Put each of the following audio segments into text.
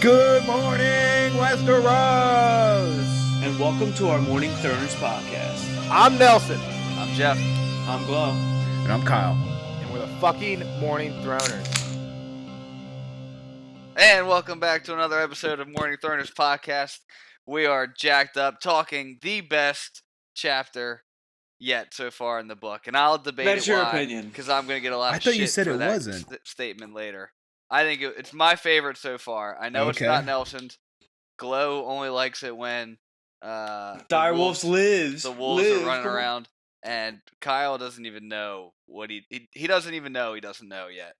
Good morning, Westeros! And welcome to our Morning Throners podcast. I'm Nelson. I'm Jeff. I'm Glow. And I'm Kyle. And we're the fucking Morning Throners. And welcome back to another episode of Morning Throners podcast. We are jacked up talking the best chapter yet so far in the book. And I'll debate That's it your why, opinion. because I'm going to get a lot I of thought shit you said for it that wasn't. statement later. I think it's my favorite so far. I know it's Okay. not Nelson's. Glow only likes it when Direwolves lives. the wolves are running around, and Kyle doesn't even know what he doesn't even know he doesn't know yet.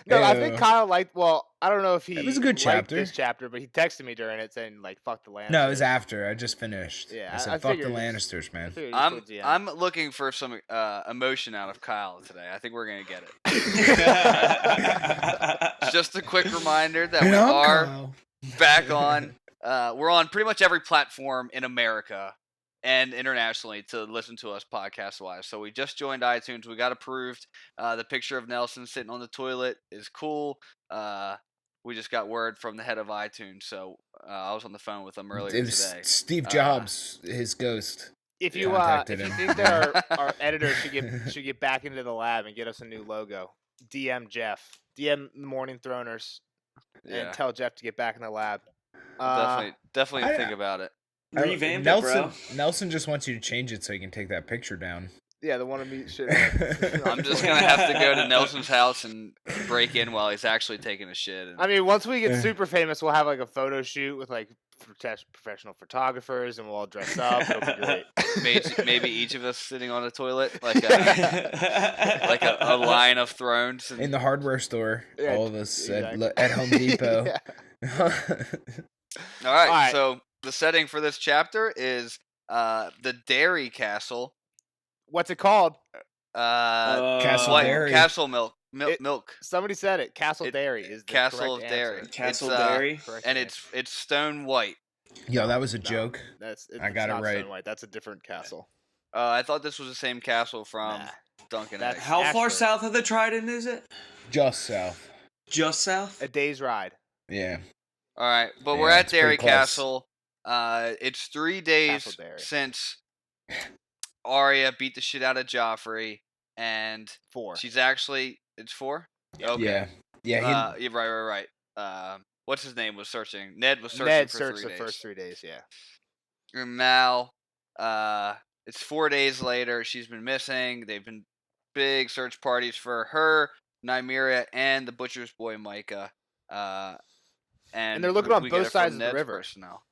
No, I think Kyle liked. Well, I don't know if he It was a good liked chapter. this chapter, but he texted me during it saying like "fuck the Lannisters." No, it was after. I just finished. Yeah, I I said, fuck the figured it's- Lannisters, I man. figured it was towards the end. I'm looking for some emotion out of Kyle today. I think we're gonna get it. Just a quick reminder that we are back on. We're on pretty much every platform in America and internationally to listen to us podcast-wise. So we just joined iTunes. We got approved. The picture of Nelson sitting on the toilet is cool. We just got word from the head of iTunes. So I was on the phone with him earlier It was today. Steve Jobs, his ghost. if you contacted if you him. think that our editor should get back into the lab and get us a new logo, DM Jeff, DM Morning Throners, and tell Jeff to get back in the lab. Definitely think about it. Revamp Nelson, it, bro. Nelson just wants you to change it so he can take that picture down. Yeah, the one of me shit. I'm just gonna have to go to Nelson's house and break in while he's actually taking a shit. And I mean, once we get super famous, we'll have like a photo shoot with like professional photographers, and we'll all dress up. It'll be great. maybe each of us sitting on a toilet, like a line of thrones. And In the hardware store, Yeah, all of us exactly. at Home Depot. All right, so the setting for this chapter is the Dairy Castle. What's it called? Castle Dairy. Castle Milk. Somebody said it. Castle Dairy is the Castle correct of Dairy. answer. Castle It's, Dairy. Correct And answer. it's stone white. Yo, that was a No, joke. I got it not right. Stone White. That's a different castle. I thought this was the same castle from Nah. Duncan. That's- Eggs. How far Ashford. south of the Trident is it? Just south. Just south? A day's ride. Yeah. All right, but Yeah, we're at it's pretty Dairy close. Castle. It's 3 days Castle Dairy. since Arya beat the shit out of Joffrey, and 4. she's actually it's 4. Okay. Yeah. Yeah. Yeah, right. What's his name was searching? Ned was searching Ned for searched 3 the days. first 3 days. Yeah. And now, it's 4 days later. She's been missing. They've been big search parties for her, Nymeria, and the butcher's boy Micah. And they're looking on we both get it from sides of the Ned's river. personnel.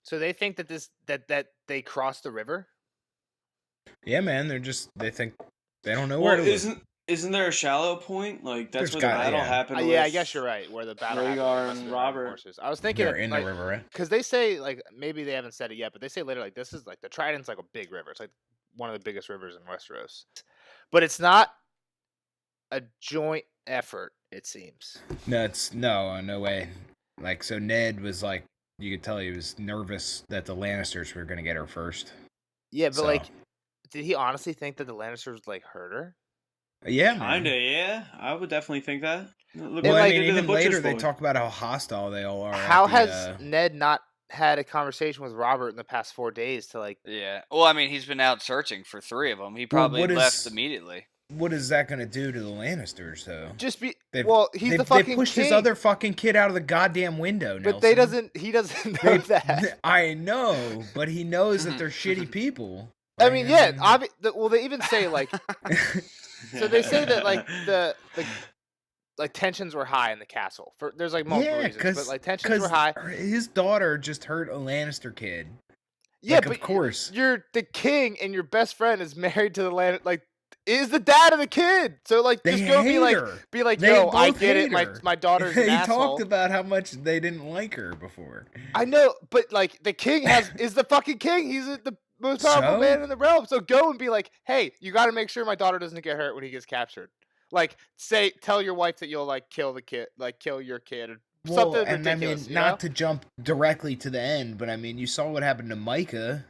So they think that they crossed the river. Yeah, man. They think they don't know Well, where to look. isn't there a shallow point? Like that's There's where the got- battle yeah. happened. Yeah, I with guess you're right. Where the battle happened, Rhaegar they must and have been Robert. horses. I was thinking They're in like, the river, right? because they say like maybe they haven't said it yet, but they say later like this is like the Trident's like a big river. It's like one of the biggest rivers in Westeros, but it's not a joint effort. It seems. No way. Like, so Ned was like, you could tell he was nervous that the Lannisters were gonna get her first. Yeah, but So- like, did he honestly think that the Lannisters like hurt her? Yeah, man. Kinda, yeah. I would definitely think that. Look Well, what I they mean, did to the even Butcher's later they Boy. talk about how hostile they all are. How at the, has Ned not had a conversation with Robert in the past 4 days to like? Yeah. Well, I mean, he's been out searching for 3 of them. He probably what left is- immediately. What is that gonna do to the Lannisters, though? Just be They've- well. He's the fucking They pushed king, his other fucking kid out of the goddamn window. but they doesn't. He doesn't know that. I know, but he knows that they're shitty people. I mean, yeah. Well, they even say like. So they say that like the like tensions were high in the castle. There's like multiple yeah, reasons, but like tensions were because high. his daughter just hurt a Lannister kid. Yeah, Like, but of course. you're the king, and your best friend is married to the land. Like, is the dad of the kid. So like, They just go hate her. be like, They yo, I both get it. hate her. My daughter's He an asshole. talked about how much they didn't like her before. I know, but like the king is the fucking king. He's the most powerful So? man in the realm. So go and be like, hey, you got to make sure my daughter doesn't get hurt when he gets captured. Like, tell your wife that you'll like kill the kid, like kill your kid, or something and ridiculous. I mean, you not know? to jump directly to the end, but I mean, you saw what happened to Micah.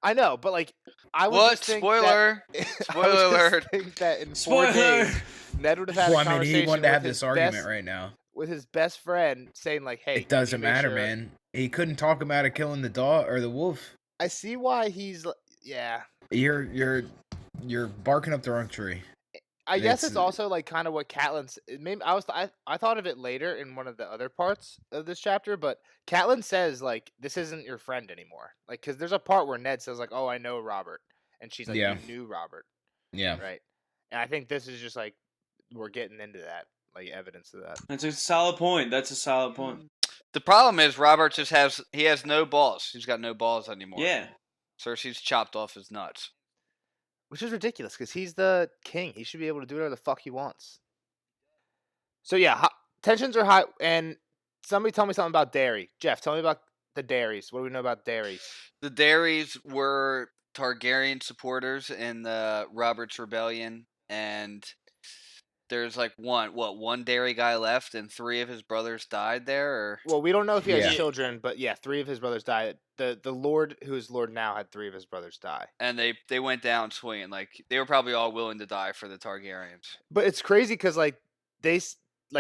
I know, but like, I would What? just think Spoiler. That, Spoiler I would just alert. think that in 4 Spoiler. days, Ned would have had Well, a I mean, conversation he wanted to have with this his argument best, right now. with his best friend saying like, "Hey, It doesn't matter, man. He couldn't talk him out of killing the dog or the wolf. I see why he's yeah. You're barking up the wrong tree. I guess it's also like kind of what Catelyn's. Maybe I thought of it later in one of the other parts of this chapter, but Catelyn says like this isn't your friend anymore. Like because there's a part where Ned says like, "Oh, I know Robert," and she's like, Yeah. "You knew Robert." Yeah. Right. And I think this is just like we're getting into that, like evidence of that. That's a solid point. That's a solid point. The problem is Robert just has no balls. He's got no balls anymore. Yeah. Cersei's chopped off his nuts. Which is ridiculous because he's the king. He should be able to do whatever the fuck he wants. So yeah, tensions are high. And somebody tell me something about Dairy. Jeff, tell me about the Dairies. What do we know about Dairies? The Dairies were Targaryen supporters in the Robert's Rebellion, and there's like one dairy guy left, and 3 of his brothers died there. Or Well, we don't know if he has Yeah. children, but yeah, 3 of his brothers died. The Lord, who is Lord now, had 3 of his brothers die. and they went down swinging. Like they were probably all willing to die for the Targaryens. But it's crazy because like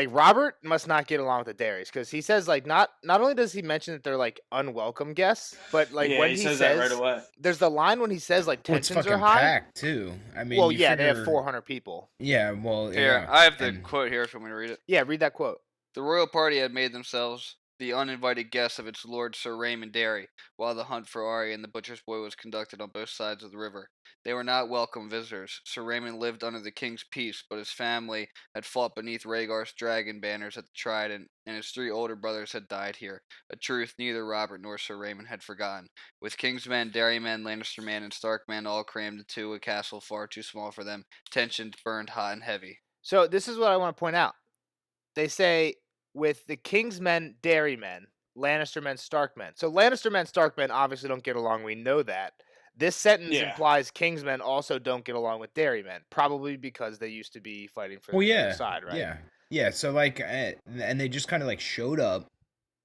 Robert must not get along with the Dairies because he says like not only does he mention that they're like unwelcome guests, but like yeah, when he he says says that right away. there's the line when he says like Well, it's tensions fucking are high. packed too. I mean, Well, you yeah, they have figure- 400 people. Yeah, well, Here, yeah, I have the and- quote here if you want me to read it. Yeah, read that quote. The royal party had made themselves the uninvited guests of its lord Sir Raymond Derry, while the hunt for Arya and the butcher's boy was conducted on both sides of the river. They were not welcome visitors. Sir Raymond lived under the king's peace, but his family had fought beneath Rhaegar's dragon banners at the Trident, and his 3 older brothers had died here, a truth neither Robert nor Sir Raymond had forgotten. With King's men, Derry men, Lannister men, and Stark men all crammed into a castle far too small for them, tensions burned hot and heavy. So this is what I want to point out. They say with the King's men, Dairy men, Lannister men, Stark men. So Lannister men, Stark men obviously don't get along. We know that. This sentence Yeah. implies King's men also don't get along with Dairy men, probably because they used to be fighting for Well, the yeah, other side, right? yeah. So like, and they just kind of like showed up.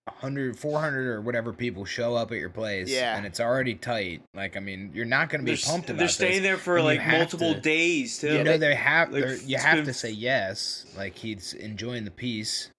100, 400 or whatever people show up at your place, Yeah. and it's already tight. Like, I mean, you're not going to be pumped about They're this. staying there for and you like have multiple to- days too. You know, they have. like, You it's have been- to say yes. Like he's enjoying the peace.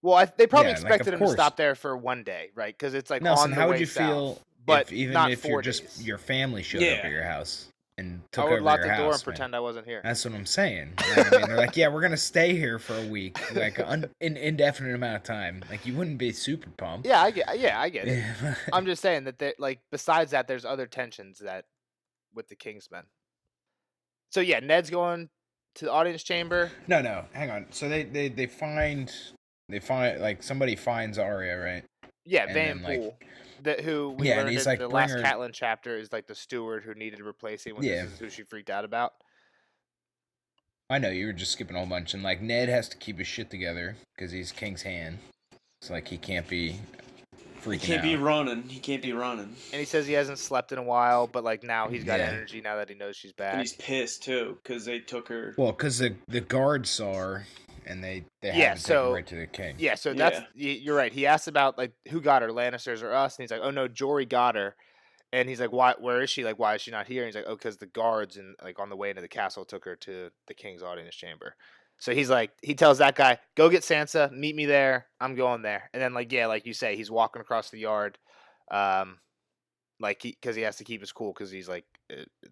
Well, they probably Yeah, like, expected of him to course. stop there for one day, right? Because it's like Nelson, on the how way would you south, feel but even not if 4 you're days. just your family showed up Yeah. at your house and I took would over lock your the house? door and man? pretend I wasn't here. That's what I'm saying. Like, I mean, they're like, yeah, we're gonna stay here for a week, like an indefinite amount of time. Like, you wouldn't be super pumped. Yeah, I get it. Yeah. I'm just saying that like besides that, there's other tensions that with the Kingsmen. So yeah, Ned's going to the audience chamber. No, hang on. So they find like somebody finds Arya, right? Yeah, And Van then, Poole, who we Yeah, and learned he's in like, the "Bring last her-" Catelyn chapter is like the steward who needed replacing when Yeah. this is who she freaked out about. I know you were just skipping a whole bunch, and like Ned has to keep his shit together because he's King's hand. It's like he can't be freaking He can't out. be running. He can't be running. And he says he hasn't slept in a while, but like now he's got Yeah. energy now that he knows she's And back. he's pissed too because they took her. Well, because the guards saw her, and they Yeah, had to take so- her right to the king. Yeah, so that's you're right. He asked about like who got her, Lannisters or us, and he's like, "Oh no, Jory got her." And he's like, "Why? Where is she? Like, why is she not here?" And he's like, "Oh, because the guards and like on the way into the castle took her to the king's audience chamber." So he's like, he tells that guy, "Go get Sansa, meet me there. I'm going there." And then like yeah, like you say, he's walking across the yard, like because he has to keep his cool because he's like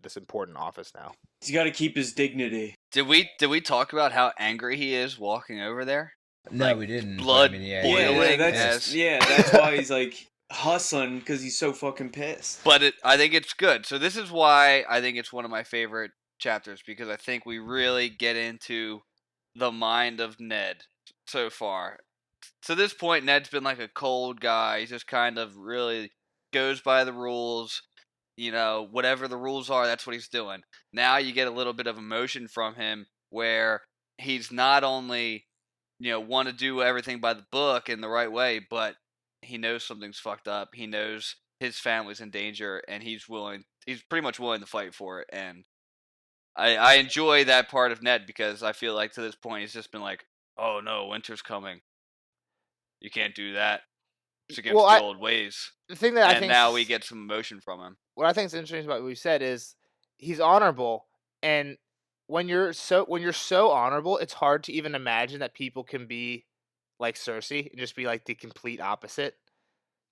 this important office now. He's got to keep his dignity. Did we talk about how angry he is walking over there? No, Like, we didn't. but blood I mean, yeah, boiling that's as- that's why he's like hustling because he's so fucking pissed. But I think it's good. So this is why I think it's one of my favorite chapters, because I think we really get into the mind of Ned so far. To this point, Ned's been like a cold guy. He just kind of really goes by the rules. You know, whatever the rules are, that's what he's doing. Now you get a little bit of emotion from him where he's not only, want to do everything by the book in the right way, but he knows something's fucked up. He knows his family's in danger, and he's pretty much willing to fight for it. And I enjoy that part of Ned because I feel like to this point he's just been like, oh no, winter's coming. You can't do that. It's against Well, the old ways. The thing that I And think now we get some emotion from him. what I think is interesting about what you said is he's honorable, and when you're so honorable, it's hard to even imagine that people can be like Cersei and just be like the complete opposite.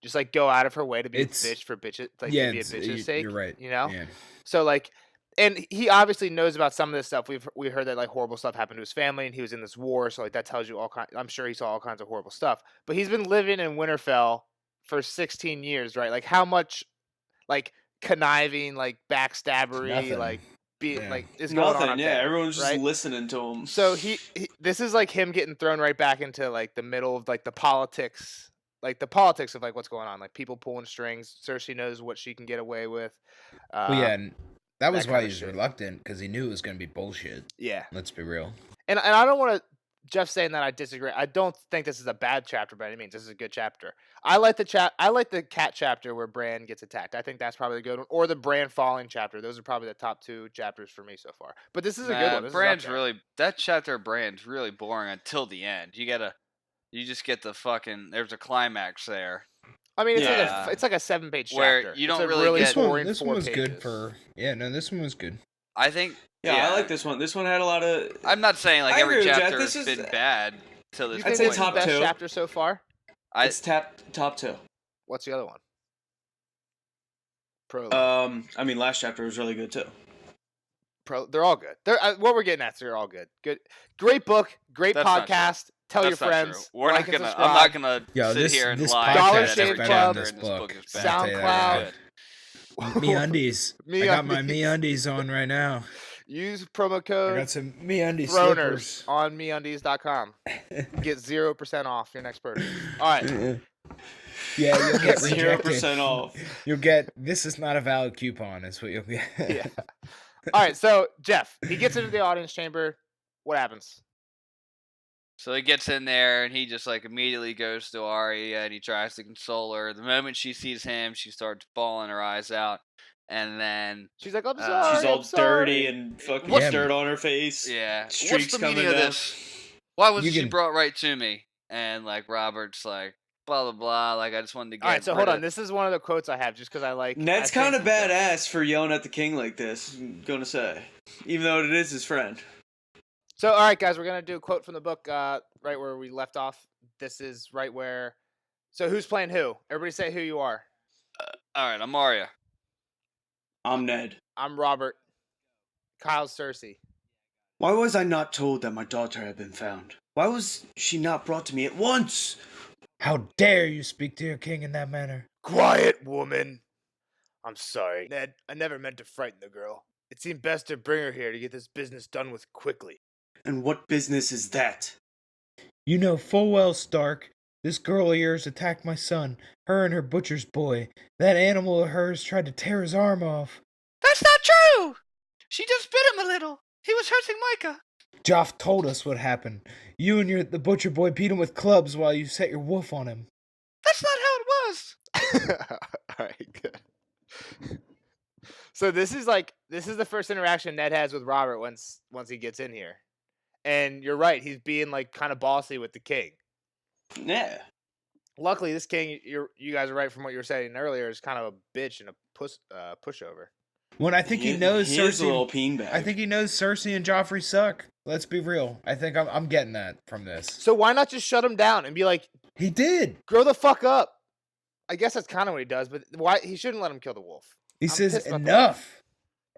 Just like go out of her way to be a bitch for bitches, like to be a bitch's sake. You're right. You know. Yeah. So like, and he obviously knows about some of this stuff. We heard that like horrible stuff happened to his family, and he was in this war. So like that tells you all kind. I'm sure he saw all kinds of horrible stuff. But he's been living in Winterfell for 16 years, right? Like how much, like conniving, like backstabbery, like like is going on up there, everyone's just right? listening to him. So he this is like him getting thrown right back into like the middle of like the politics. Like the politics of like what's going on, like people pulling strings. Cersei knows what she can get away with. Well, yeah, and that was that why kinda he was shit. reluctant, because he knew it was going to be bullshit. Yeah, Let's be real. and I don't want to. Jeff saying that I disagree. I don't think this is a bad chapter by any means. This is a good chapter. I like the I like the cat chapter where Bran gets attacked. I think that's probably a good one, or the Bran falling chapter. Those are probably the top 2 chapters for me so far. But this is a good one. This Bran's is up there. really that chapter of Bran's really boring until the end. You just get the fucking. There's a climax there. I mean, it's like a 7-page where chapter. you don't it's really get get this one was good for. Yeah, no, this one was good. I think. Yeah, I like this one. This one had a lot of. I'm not saying like I every agree with Jack. chapter This has is- been bad till this You point. think say it's top the best 2. chapter so far? It's top 2. What's the other one? Prologue. I mean, last chapter was really good too. They're all good. What we're getting at, they're all good. Good, great book, great That's not podcast. Tell That's your not friends. true. We're like not and gonna. subscribe. I'm not gonna Yo, sit here and this lie. Dollar podcast that Shave every is Club, better chapter than this in this book is book. bad. SoundCloud. Me undies. Me I got my undies. me undies on right now. Use promo I code got some me undies Throners slippers. on meundies.com. Get 0% off your next purchase. All right. Yeah, you'll get 0% off. You'll get. This is not a valid coupon. Is what you'll get. Yeah. All right. So Jeff, he gets into the audience chamber. What happens? So he gets in there and he just like immediately goes to Arya and he tries to console her. The moment she sees him, she starts bawling her eyes out, and then She's like, I'm sorry. She's all I'm sorry. dirty and fucking Yeah. dirt on her face. yeah, Streaks what's the coming meaning of down. this? Why was You she can- brought right to me? And like Robert's like blah blah blah. Like I just wanted to get. All right. So rid hold of- on. This is one of the quotes I have just because I like. Ned's I kind of think- badass for yelling at the king like this. I'm gonna say, even though it is his friend. So, all right, guys, we're going to do a quote from the book right where we left off. This is right where. So, who's playing who? Everybody say who you are. All right, I'm Arya. I'm Ned. I'm Robert. Kyle's Cersei. Why was I not told that my daughter had been found? Why was she not brought to me at once? How dare you speak to your king in that manner? Quiet, woman. I'm sorry, Ned. I never meant to frighten the girl. It seemed best to bring her here to get this business done with quickly. And what business is that? You know full well, Stark. This girl of yours attacked my son, her and her butcher's boy. That animal of hers tried to tear his arm off. That's not true. She just bit him a little. He was hurting Micah. Joff told us what happened. You and the butcher boy beat him with clubs while you set your wolf on him. That's not how it was. All right, good. So this is the first interaction Ned has with Robert once he gets in here. And you're right, he's being like kind of bossy with the king. Yeah. Luckily, this king, you guys are right from what you were saying earlier, is kind of a bitch and a pushover. When I think he knows he is a little Cersei. peen bag. I think he knows Cersei and Joffrey suck. Let's be real. I think I'm getting that from this. So why not just shut him down and be like, He did. grow the fuck up? I guess that's kind of what he does, but why he shouldn't let him kill the wolf? He I'm says pissed about the enough.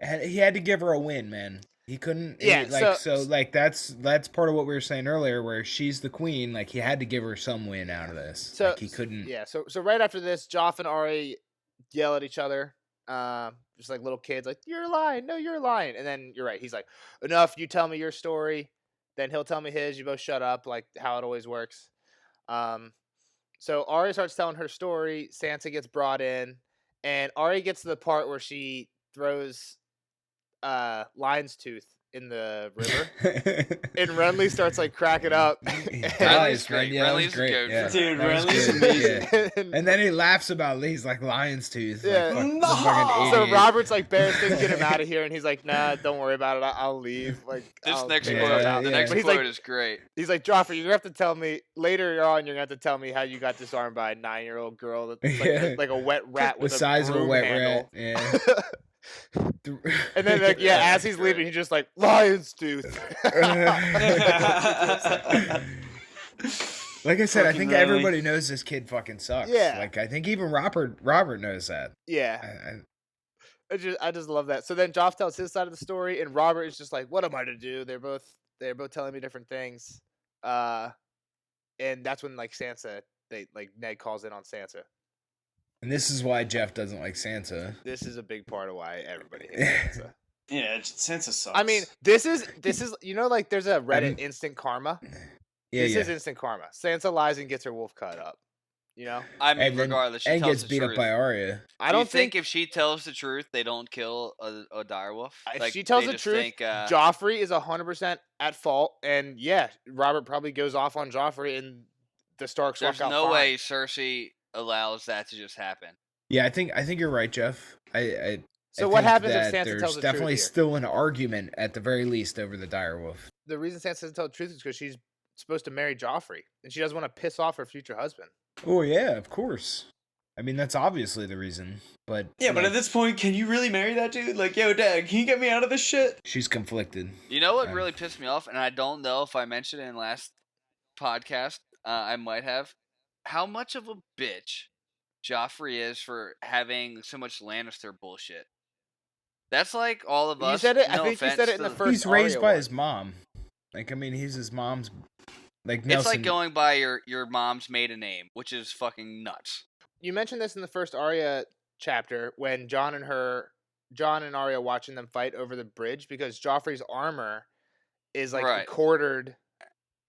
And he had to give her a win, man. He couldn't. Yeah, That's part of what we were saying earlier, where she's the queen. Like he had to give her some win out of this. So like he couldn't. Yeah. So right after this, Joff and Ari yell at each other, just like little kids, like you're lying, no, you're lying. And then you're right. He's like, enough. You tell me your story, then he'll tell me his. You both shut up, like how it always works. So Ari starts telling her story. Sansa gets brought in, and Ari gets to the part where she throws lion's tooth in the river, and Renly starts like cracking up. He Renly's dies, great. man. Yeah, that was Renly's great. goat. Yeah. Dude, That was Renly's good. amazing. Yeah. And then he laughs about Lee's like lion's tooth. Yeah. Like, No! So Robert's like, Barristan, get him out of here, and he's like, nah, don't worry about it. I'll leave. Like This I'll next figure quote, it out. the yeah. next But he's quote like, is great. he's like, Joffrey, you're gonna have to tell me later on. You're gonna have to tell me how you got disarmed by a 9-year-old girl that's like, Yeah. like a wet rat the with size of a broom wet handle. rat. Yeah. And then like, yeah, as he's Great. leaving, he's just like lion's tooth. Like I said, I Fucking think Riley. everybody knows this kid fucking sucks. Yeah. Like I think even Robert knows that. Yeah. I just love that. So then Joff tells his side of the story, and Robert is just like, "What am I to do?" They're both telling me different things. And that's when like Ned calls in on Sansa. And this is why Jeff doesn't like Sansa. This is a big part of why everybody hates Sansa. Yeah, Sansa sucks. I mean, this is like there's a Reddit instant karma. Yeah, This is instant karma. Sansa lies and gets her wolf cut up. I mean, And then- regardless, she and tells gets the beat truth. up by Arya. I don't think if she tells the truth, they don't kill a direwolf. if she tells they the just truth, think, Joffrey is 100% at fault, and yeah, Robert probably goes off on Joffrey, and the Starks there's walk out no fine. way Cersei allows that to just happen. Yeah, I think you're right, Jeff. So I what think happens if that Sansa there's tells the definitely truth here? still an argument at the very least over the direwolf. The reason Sansa doesn't tell the truth is because she's supposed to marry Joffrey, and she doesn't want to piss off her future husband. Oh yeah, of course. I mean, that's obviously the reason. But yeah, but at this point, can you really marry that dude? Like, yo, Dad, can you get me out of this shit? she's conflicted. You know what Yeah. really pissed me off, and I don't know if I mentioned it in last podcast. I might have. How much of a bitch Joffrey is for having so much Lannister bullshit. That's like all of You us. said it. No I think you said offense it in the to- first. He's raised Arya by one. his mom. Like, I mean, he's his mom's. Like It's Nelson. like going by your mom's maiden name, which is fucking nuts. You mentioned this in the first Arya chapter when John and Arya watching them fight over the bridge because Joffrey's armor is like Right. quartered,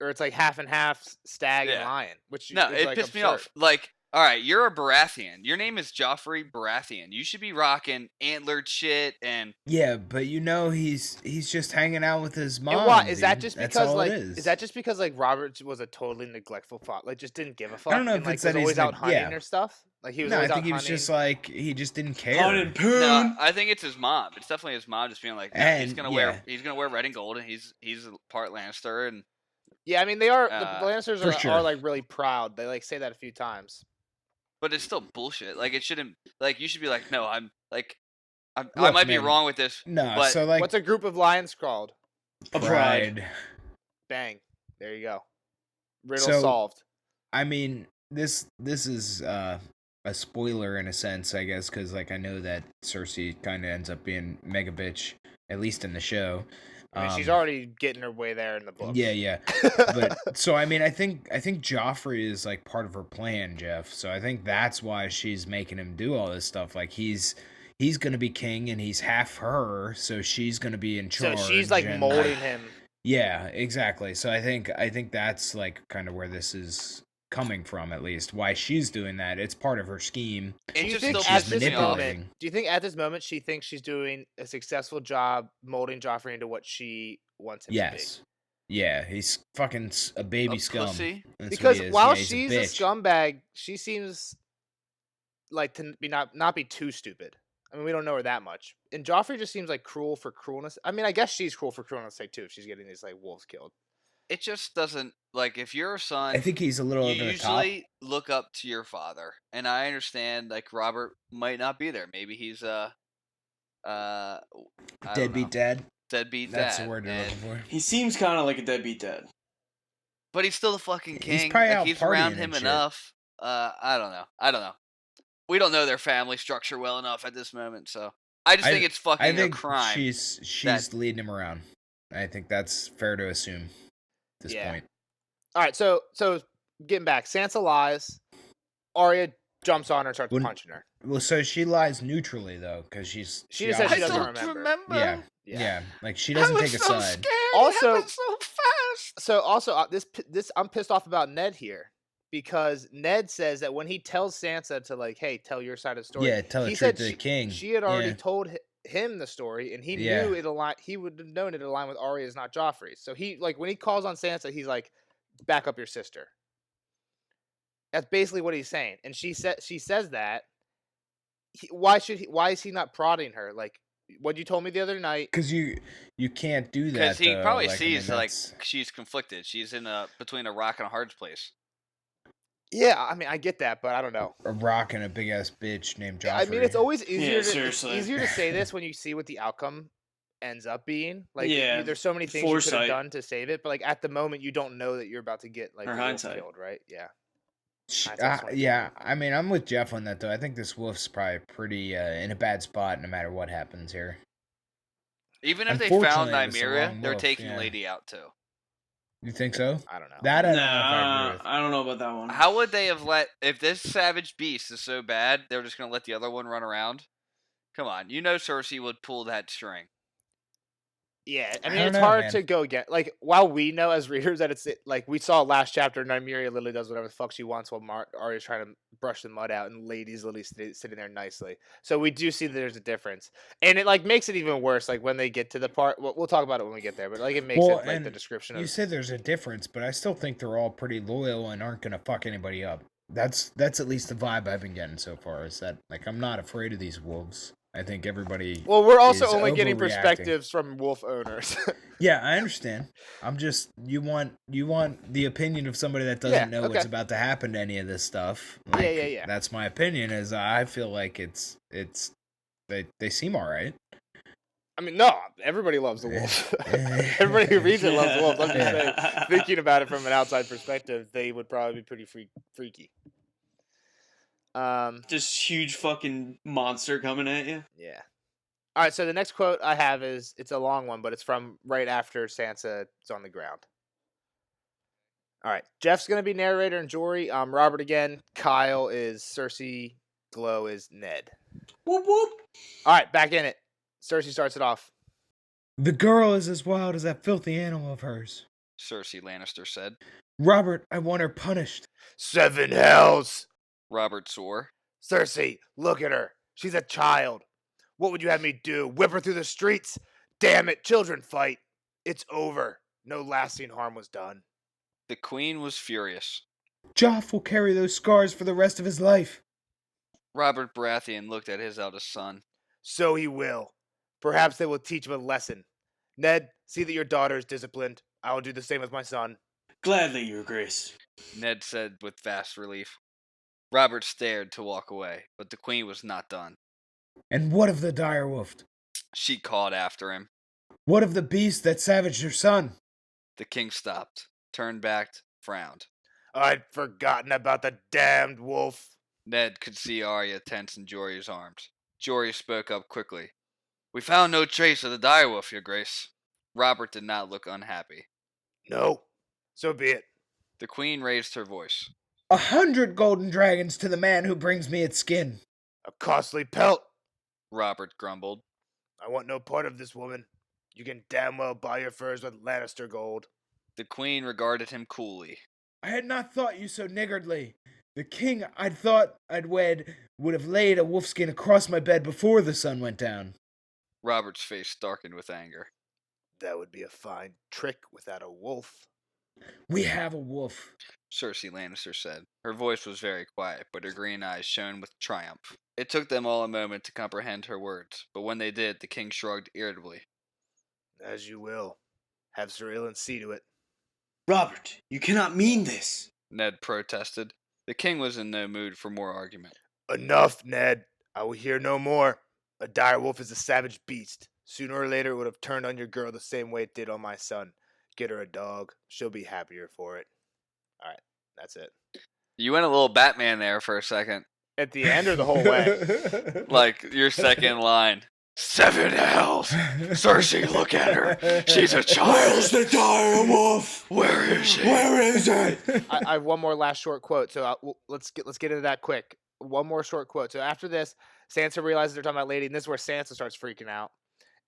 or it's like half and half stag and Yeah. lion. Which No, is, it like, pissed me absurd. off. Like, all right, you're a Baratheon. Your name is Joffrey Baratheon. You should be rocking antlered shit and Yeah, but he's just hanging out with his mom. And what is that? dude. Just That's because all like it is. that just because like Robert was a totally neglectful father, like just didn't give a fuck. don't know and, if like, it's was that he's always out neg- hunting yeah. or stuff. Like he was No, I always think out he was hunting. just like he just didn't care. Hunt and poon. no, I think it's his mom. It's definitely his mom just being like, no, he's And, gonna yeah. wear red and gold, and he's part Lannister, and Yeah, I mean they are the Uh, Lannisters for are, sure. are like really proud. They like say that a few times. but it's still bullshit. Like it shouldn't. Like you should be like, no, I Look, might be man. wrong with this. No, but so like What's a group of lions called? A pride. Bang. There you go. Riddle So- solved. I mean, this is a spoiler in a sense, I guess, because like I know that Cersei kind of ends up being mega bitch, at least in the show. I mean, she's already getting her way there in the book. Yeah. But so I mean, I think Joffrey is like part of her plan, Jeff. So I think that's why she's making him do all this stuff. Like he's gonna be king, and he's half her, so she's gonna be in so charge. she's like and- molding him. Yeah, exactly. So I think that's like kind of where this is coming from, at least. Why she's doing that? It's part of her scheme. It Do you just think still at pisses this me off. moment? Do you think at this moment she thinks she's doing a successful job molding Joffrey into what she wants him Yes. Yeah, he's fucking a baby A scum. pussy? That's what Because he is. while Yeah, he's she's a a bitch. scumbag, she seems like to be not be too stupid. I mean, we don't know her that much. And Joffrey just seems like cruel for cruelness. I mean, I guess she's cruel for cruelness' sake too. If she's getting these like wolves killed. It just doesn't like if you're a son. I think he's a little you over the top. usually look up to your father, and I understand like Robert might not be there. Maybe he's I don't Deadbeat know, dad. deadbeat That's dad. the word you're and- looking for. He seems kind of like a deadbeat dad. But he's still the fucking He's king. probably Like, out he's around partying him and shit. enough. I don't know. We don't know their family structure well enough at this moment, so I just think it's fucking I think a crime. she's leading him around. I think that's fair to assume at this Yeah. point. All right, so getting back, Sansa lies. Arya jumps on her and starts When- punching her. Well, so she lies neutrally though, because She just said she I obviously- doesn't don't remember. remember. Yeah, like she doesn't take a so side. Scared. Also- It happened so fast. So also this I'm pissed off about Ned here because Ned says that when he tells Sansa to like, hey, tell your side of the story. Yeah, tell the he truth said to the king. She had already Yeah. told him the story, and he Yeah. knew it aligned. He would have known it aligned with Arya's, not Joffrey's. So he like when he calls on Sansa, he's like, back up your sister. That's basically what he's saying, and she says that. Why is he not prodding her? Like what you told me the other night. Because you can't do that. Because he though. probably Like, I sees mean, like that's- she's conflicted. She's in between a rock and a hard place. Yeah, I mean I get that, but I don't know. a rock and a big ass bitch named Joffrey. I mean, it's always easier. Yeah, to, seriously. It's easier to say this when you see what the outcome ends up being. Like, Yeah, there's so many things you could have foresight. done to save it, but like at the moment, you don't know that you're about to get like Or the wolf hindsight. killed, right? Yeah. Hindsight's 20/20. Yeah, I mean, I'm with Jeff on that though. I think this wolf's probably pretty in a bad spot no matter what happens here. Even if they found Unfortunately, it was the Nymeria, wrong they're wolf, taking yeah. Lady out too. You think so? I don't know. That I don't know if I agree Nah, with. I don't know about that one. How would they have if this savage beast is so bad, they're just gonna let the other one run around? Come on, you know Cersei would pull that string. Yeah, I I mean, don't it's know, hard man. to go get like while we know as readers that it's like we saw last chapter, Nymeria literally does whatever the fuck she wants while Arya's trying to brush the mud out, and Lady's literally sitting there nicely. So we do see that there's a difference, and it like makes it even worse. Like when they get to the part, we'll talk about it when we get there, but like it makes Well, it like the and description you of said there's a difference, but I still think they're all pretty loyal and aren't gonna fuck anybody up. That's at least the vibe I've been getting so far. Is that like I'm not afraid of these wolves. I think everybody. Well, we're also is only getting overreacting. perspectives from wolf owners. Yeah, I understand. I'm just you want the opinion of somebody that doesn't know what's okay. about to happen to any of this stuff. Yeah. That's my opinion. Is I feel like it's they seem all right. I mean, no, everybody loves the wolf. Everybody who reads it loves the wolf. I'm just saying, thinking about it from an outside perspective, they would probably be pretty freaky. This huge fucking monster coming at you. Yeah. All right, so the next quote I have is it's a long one, but it's from right after Sansa is on the ground. All right, Jeff's gonna be narrator and Jory. Robert again. Kyle is Cersei. Glow is Ned. Whoop whoop. All right, back in it. Cersei starts it off. The girl is as wild as that filthy animal of hers. Cersei Lannister said. Robert, I want her punished. 7 hells. Robert swore. Cersei, look at her. She's a child. What would you have me do? Whip her through the streets? Damn it, children fight. It's over. No lasting harm was done. The queen was furious. Joff will carry those scars for the rest of his life. Robert Baratheon looked at his eldest son. So he will. Perhaps they will teach him a lesson. Ned, see that your daughter is disciplined. I will do the same with my son. Gladly, Your Grace. Ned said with vast relief. Robert stared to walk away, but the queen was not done. And what of the direwolf? She called after him. What of the beast that savaged her son? The king stopped, turned back, frowned. I'd forgotten about the damned wolf. Ned could see Arya tense in Jory's arms. Jory spoke up quickly. We found no trace of the direwolf, Your Grace. Robert did not look unhappy. No, so be it. The queen raised her voice. 100 golden dragons to the man who brings me its skin. A costly pelt. Robert grumbled. I want no part of this woman. You can damn well buy your furs with Lannister gold. The queen regarded him coolly. I had not thought you so niggardly. The king I'd thought I'd wed would have laid a wolfskin across my bed before the sun went down. Robert's face darkened with anger. That would be a fine trick without a wolf. We have a wolf. Cersei Lannister said. Her voice was very quiet, but her green eyes shone with triumph. It took them all a moment to comprehend her words, but when they did, the king shrugged irritably. As you will. Have Sir Ilyn see to it. Robert, you cannot mean this. Ned protested. The king was in no mood for more argument. Enough, Ned. I will hear no more. A direwolf is a savage beast. Sooner or later it would have turned on your girl the same way it did on my son. Get her a dog. She'll be happier for it. All right, that's it. You went a little Batman there for a second. At the end or the whole way? Like your second line. 7 hells! Cersei, look at her. She's a child. Where's the direwolf? Where is she? Where is it? I have one more last short quote, so let's get into that quick. One more short quote. So after this, Sansa realizes they're talking about Lady, and this is where Sansa starts freaking out.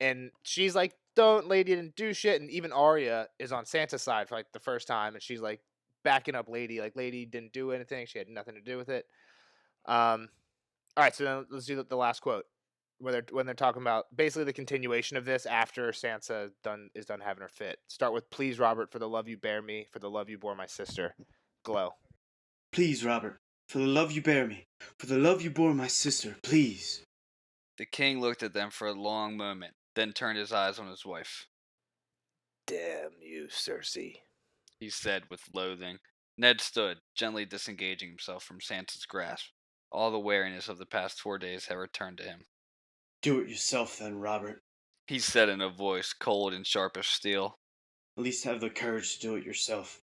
And she's like, don't, Lady didn't do shit. And even Arya is on Sansa's side for like the first time, and she's like backing up Lady. Like, Lady didn't do anything. She had nothing to do with it. All right, so then let's do the last quote. When they're talking about basically the continuation of this after Sansa is done having her fit. Start with, please, Robert, for the love you bear me, for the love you bore my sister. Glow. Please, Robert, for the love you bear me, for the love you bore my sister, please. The king looked at them for a long moment, then turned his eyes on his wife. Damn you, Cersei, he said with loathing. Ned stood, gently disengaging himself from Sansa's grasp. All the wariness of the past 4 days had returned to him. Do it yourself then, Robert. he said in a voice cold and sharp as steel. At least have the courage to do it yourself.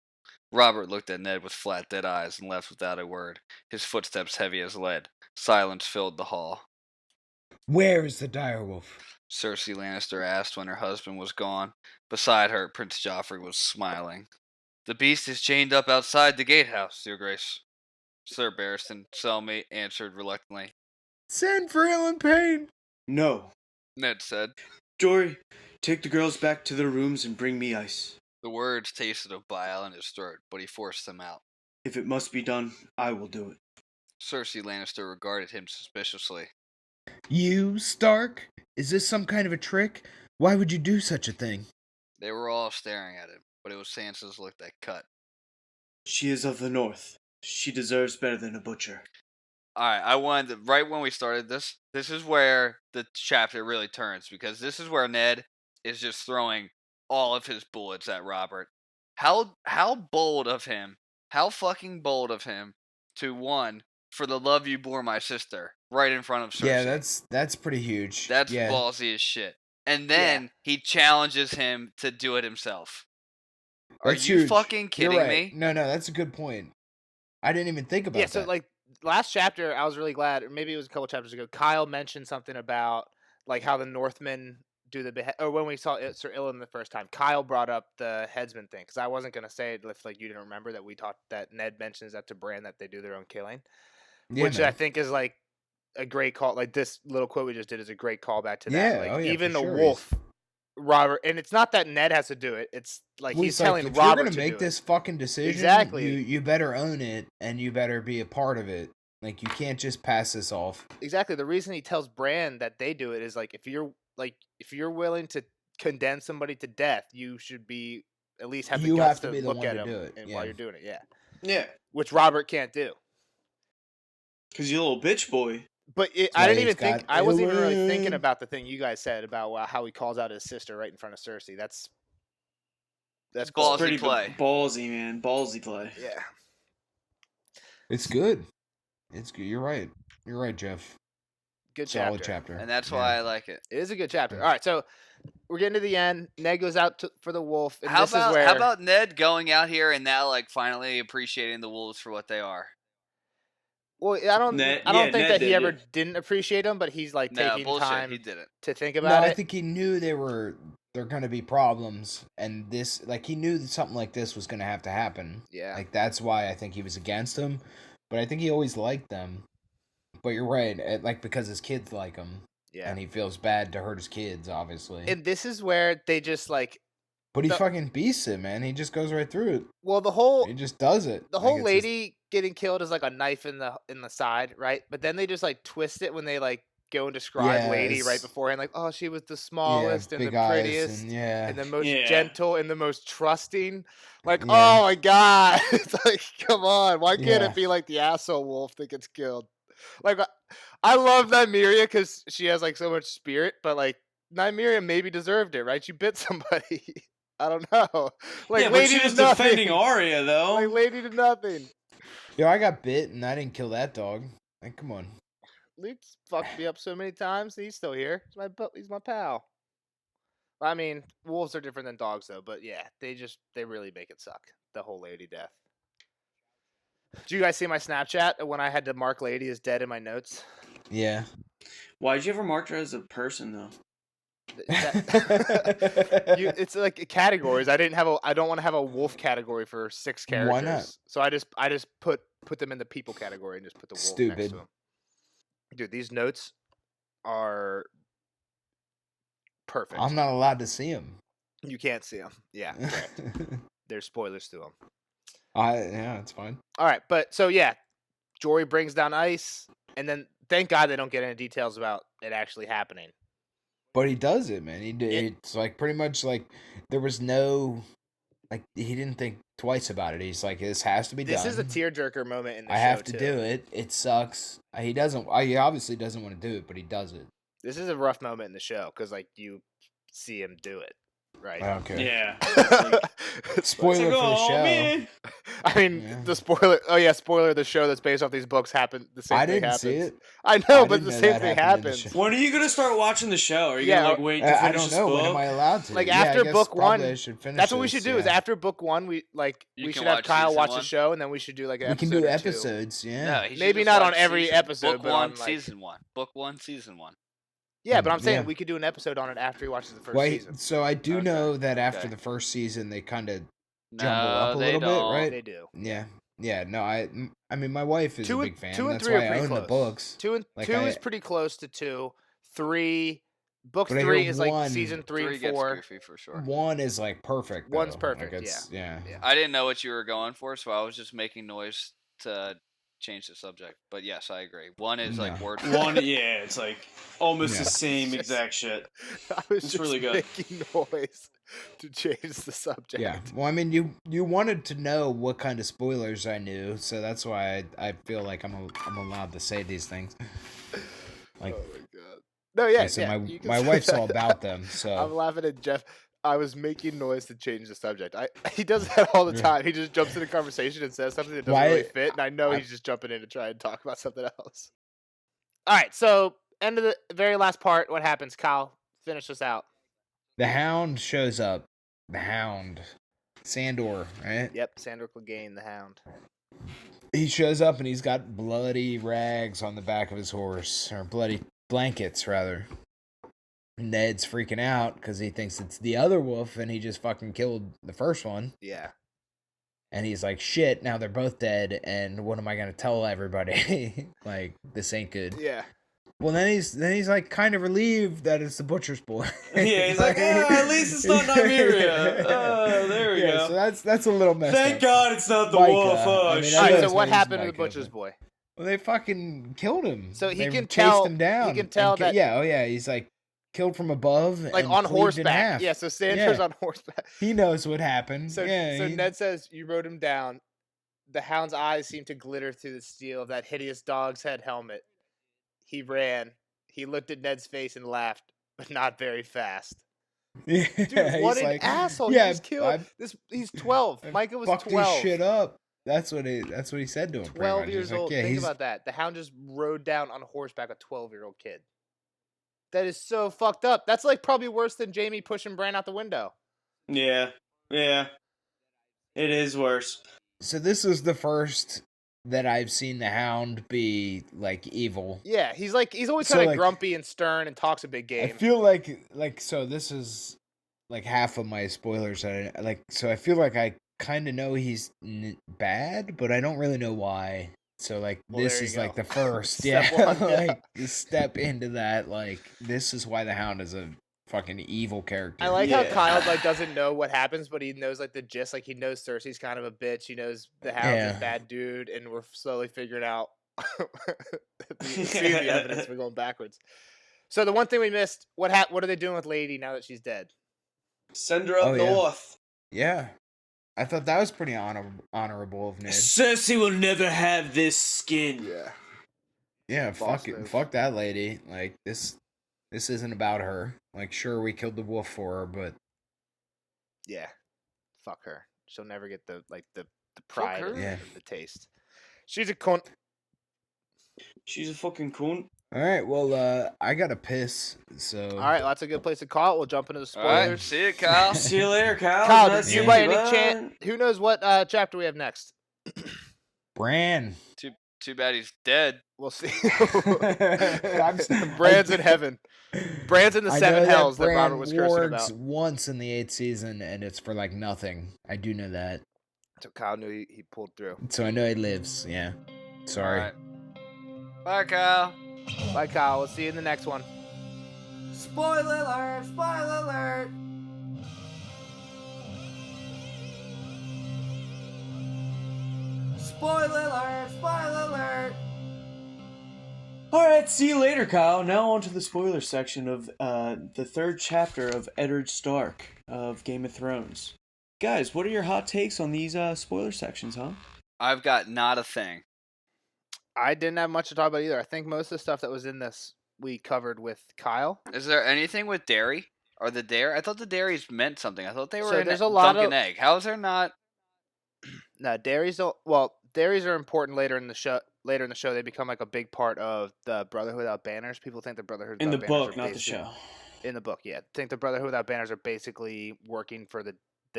Robert looked at Ned with flat, dead eyes and left without a word, his footsteps heavy as lead. Silence filled the hall. Where is the direwolf? Cersei Lannister asked when her husband was gone. Beside her, Prince Joffrey was smiling. The beast is chained up outside the gatehouse, Your Grace. Sir Barristan Selmy answered reluctantly. Send for Ellen Payne. No. Ned said. Jory, take the girls back to their rooms and bring me ice. The words tasted of bile in his throat, but he forced them out. If it must be done, I will do it. Cersei Lannister regarded him suspiciously. You, Stark? Is this some kind of a trick? Why would you do such a thing? They were all staring at him, but it was Sansa's look that cut. She is of the north. She deserves better than a butcher. Alright, I wanted to, right when we started this is where the chapter really turns, because this is where Ned is just throwing all of his bullets at Robert. How bold of him, how fucking bold of him to, one, for the love you bore my sister, right in front of Cersei. Yeah, that's pretty huge. That's ballsy as shit. And then he challenges him to do it himself. That's Are you huge. fucking kidding me? No, that's a good point. I didn't even think about that. Yeah, so like last chapter, I was really glad, or maybe it was a couple chapters ago, Kyle mentioned something about like how the Northmen do the or when we saw Sir Ilyn the first time, Kyle brought up the headsman thing, because I wasn't gonna say it if like you didn't remember that we talked that Ned mentions that to Bran that they do their own killing, which I think is like a great call. Like this little quote we just did is a great callback to that. Like even the wolf, Robert, and it's not that Ned has to do it. It's like he's telling if Robert you're gonna make this fucking decision, exactly. You better own it and you better be a part of it. Like you can't just pass this off. Exactly. The reason he tells Bran that they do it is like if you're willing to condemn somebody to death, you should be at least have the guts to look at him and while you're doing it. Yeah. Yeah. Which Robert can't do. Because you're a little bitch boy. But I didn't even think. I wasn't even really thinking about the thing you guys said about how he calls out his sister right in front of Cersei. That's ballsy pretty play. Ballsy, man. Ballsy play. Yeah. It's good. It's good. You're right. You're right, Jeff. Good Solid chapter. And that's why I like it. It is a good chapter. All right, so we're getting to the end. Ned goes out for the wolf. And how about Ned going out here and now like finally appreciating the wolves for what they are? Well, I don't think Ned that he ever didn't appreciate them, but he's like taking time he didn't. to think about it. I think he knew they're going to be problems, and this, like, he knew that something like this was going to have to happen. Yeah. Like, that's why I think he was against them, but I think he always liked them. But you're right, like, because his kids like him. Yeah. And he feels bad to hurt his kids, obviously. And this is where they just, like... But he fucking beasts it, man. He just goes right through it. Well, he just does it. The whole lady getting killed is like a knife in the side, right? But then they just like twist it when they like go and describe lady right beforehand, like, oh, she was the smallest and the prettiest and the most gentle and the most trusting. Like, oh my god, it's like, come on, why can't it be like the asshole wolf that gets killed? Like, I love Nymeria because she has like so much spirit, but like Nymeria maybe deserved it, right? She bit somebody. I don't know. Like, but she was defending Arya, though. Like, lady did nothing. Yo, I got bit and I didn't kill that dog. Like, come on. Luke's fucked me up so many times. He's still here. He's my pal. I mean, wolves are different than dogs, though. But yeah, they really make it suck. The whole lady death. Did you guys see my Snapchat when I had to mark lady as dead in my notes? Yeah. Why'd you ever mark her as a person, though? It's like categories. I don't want to have a wolf category for 6 characters. Why not? So I just put them in the people category and just put the wolf next to them. Dude, these notes are perfect. I'm not allowed to see them. You can't see them. Yeah, correct. There's spoilers to them. Yeah, it's fine. All right, but so yeah, Jory brings down ice, and then thank God they don't get any details about it actually happening. But he does it, man. It's like pretty much like there was no, like he didn't think twice about it. He's like, this has to be done. This is a tearjerker moment in the show. I have to do it. It sucks. He obviously doesn't want to do it, but he does it. This is a rough moment in the show because like you see him do it. right? I don't care. Yeah. It's Spoiler like, for the oh, show. man. I mean, Yeah. the spoiler. Oh yeah, spoiler. The show that's based off these books happened. The same I thing didn't happens. see it. I know, I but the didn't know same that thing happened in the happens. show. When are you gonna start watching the show? Are you Yeah, gonna like wait to finish I don't this know. book? When am I allowed to? Like Yeah, after I guess book probably one, I should finish that's what we this, should do. Is yeah. after book one, we You can should have watch Kyle season watch one. the show, and then we should do like an We episode can do or two. episodes. No, Yeah. he should Maybe just not on watch every season- episode, Book but one, on, like- season one. Book one, season one. Yeah, but I'm saying Yeah. we could do an episode on it after he watches the first Wait, season. so I do Okay, know that after okay. the first season, they kind of No, jumble up a they little don't. bit, right? They do. Yeah. Yeah. No, I mean, my wife is Two a and- big fan. two and That's three are why I pretty own the close. books. Two Like, is pretty close to 2. 3, book But I 3 hear is like one- season 3 Three and gets 4. goofy for sure. One is like perfect. One's though. perfect, Like, it's, yeah. Yeah. I didn't know what you were going for, so I was just making noise to change the subject. But yes, I agree. One is like No. word for One, word. yeah, it's like almost Yeah. the same exact shit. I was It's just really good. making noise to change the subject. Yeah. Well, I mean, you wanted to know what kind of spoilers I knew, so that's why I feel like I'm allowed to say these things. Like, Oh my god. No, yeah, so yeah. you can my say wife's that. all about them. I'm So laughing at Jeff. I was making noise to change the subject. He does that all the Yeah. time. He just jumps in a conversation and says something that doesn't Why- really fit, and I know I- he's just jumping in to try and talk about something else. All right, so end of the very last part. What happens, Kyle? Finish us out. the Hound shows up. The Hound, Sandor, right? Yep, Sandor Clegane, the Hound. He shows up and he's got bloody rags on the back of his horse, or bloody blankets rather. Ned's freaking out because he thinks it's the other wolf, and he just fucking killed the first one. Yeah. And he's like, "Shit! Now they're both dead, and what am I gonna tell everybody? Like, this ain't good." Yeah. Well, then he's like kind of relieved that it's the butcher's boy. Yeah, he's like, at least it's not Nymeria. Oh, there we go. So that's a little messed Thank up. God it's not the Micah, wolf. Oh, I mean, shit. All right, know so his what name's happened to the Micah, butcher's but- boy? Well, they fucking killed him. So he They can chased tell- him down. he can tell and that- yeah, oh yeah, he's like killed from above, Like and on cleaved in horseback. half. Yeah, so Sandor's Yeah. on horseback. He knows what happened. So, yeah, so he- Ned says you rode him down. The Hound's eyes seemed to glitter through the steel of that hideous dog's head helmet. He ran. He looked at Ned's face and laughed, but not very fast. yeah, Dude, he's what an like, asshole! yeah, he just killed I- this. He's 12. I Micah was fucked 12. his shit up. That's what he said to him. pretty 12 much. He's years like, old. yeah, Think he's about that. The Hound just rode down on horseback a 12-year-old kid. That is so fucked up. That's like probably worse than Jamie pushing Bran out the window. Yeah, yeah. It is worse. So this is the first that I've seen the Hound be like evil. Yeah, he's always So, kind of like, grumpy and stern and talks a big I game. feel like so this is like half of my spoilers. So I feel like I kind of know he's bad, but I don't really know why. So like Well, this there you is like go. the first, Step yeah, one, yeah. like the step into that. Like this is why the Hound is a fucking evil character. I like how Yeah. Kyle like doesn't know what happens, but he knows like the gist. Like he knows Cersei's kind of a bitch. He knows the Hound's Yeah. a bad dude, and we're slowly figuring out see the evidence. We're going backwards. So the one thing we missed, what are they doing with Lady now that she's dead? Send her up Oh, yeah. north. Yeah, I thought that was pretty honorable of Ned. Cersei will never have this skin. Yeah. Yeah, Boss fuck it, move. fuck that lady. Like this isn't about her. Like sure we killed the wolf for her, but Yeah. Fuck her. She'll never get the pride her? and Yeah. the taste. She's a cunt. She's a fucking cunt. all right. Well, I gotta piss. So All right, well, that's a good place to call it. We'll jump into the All right, spoilers. see you, Kyle. See you later, Kyle. Kyle, Nice did to you meet by any bud. chance? Who knows what chapter we have next? Bran. Too bad he's dead. We'll see. I'm- Bran's in heaven. Bran's in the I seven know hells that Bran Robert was cursing wargs about. once in the 8th season, and it's for like nothing. I do know that, So Kyle knew he pulled through. so I know he lives. Yeah. Sorry. All right. Bye, Kyle. Bye, Kyle. We'll see you in the next one. Spoiler alert! Spoiler alert! Spoiler alert! Spoiler alert! Alright, see you later, Kyle. Now on to the spoiler section of the third chapter of Eddard Stark of Game of Thrones. Guys, what are your hot takes on these spoiler sections, huh? I've got not a thing. I didn't have much to talk about either. I think most of the stuff that was in this we covered with Kyle. Is there anything with dairy? Are the dairy? I thought the dairies meant something. I thought they were So in there's a lot Dunkin' of Egg. How is there not? no dairies don't. Well, dairies are important later in the show. Later in the show, they become like a big part of the Brotherhood Without Banners. People think the Brotherhood In Without the Banners book, are not the basic- show. In the book, yeah. Think the Brotherhood Without Banners are basically working for the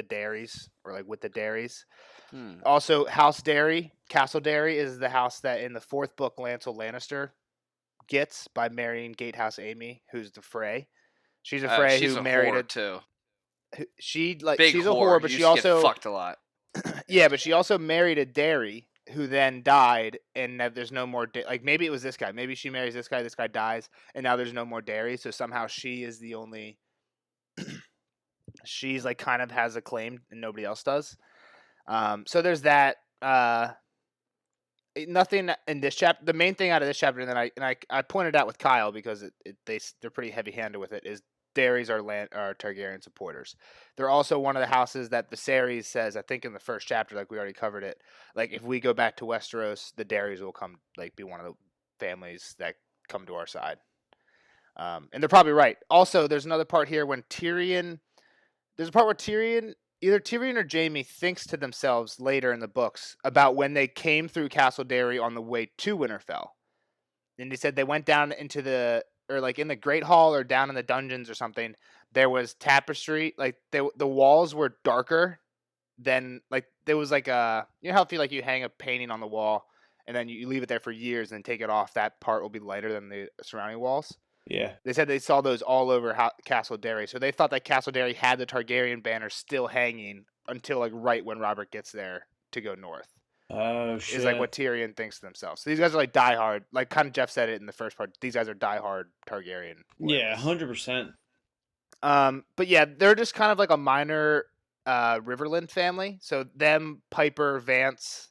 dairies or like with the dairies. Also, House Dairy, Castle Dairy is the house that in the 4th book Lancel Lannister gets by marrying Gatehouse Amy, who's the Frey. She's a Frey She's who a married whore too. she's Big a whore, but You she used to get also fucked a lot. yeah, but she also married a dairy who then died, and now there's no more like maybe it was this guy. Maybe she marries this guy dies, and now there's no more dairy. So somehow she is the only. She's like kind of has a claim, and nobody else does. So there's that. Nothing in this chapter. The main thing out of this chapter, and then I pointed out with Kyle because they're pretty heavy handed with it. Is dairies are Targaryen supporters. They're also one of the houses that Viserys says. I think in the first chapter, like we already covered it. Like if we go back to Westeros, the dairies will come like be one of the families that come to our side. And they're probably right. Also, there's another part here when Tyrion. There's a part where Tyrion. Either Tyrion or Jaime thinks to themselves later in the books about when they came through Castle Dairy on the way to Winterfell. And he said they went down into or like in the Great Hall or down in the dungeons or something. There was tapestry, like the walls were darker than like there was like you know how if you hang a painting on the wall and then you leave it there for years and take it off, that part will be lighter than the surrounding walls. Yeah. They said they saw those all over Castle Dairy. So they thought that Castle Dairy had the Targaryen banner still hanging until like right when Robert gets there to go north. Oh shit. Is like what Tyrion thinks to themselves. So these guys are like diehard. Like kind of Jeff said it in the first part. These guys are diehard Targaryen. Yeah, 100%. But yeah, they're just kind of like a minor Riverland family. So them, Piper, Vance,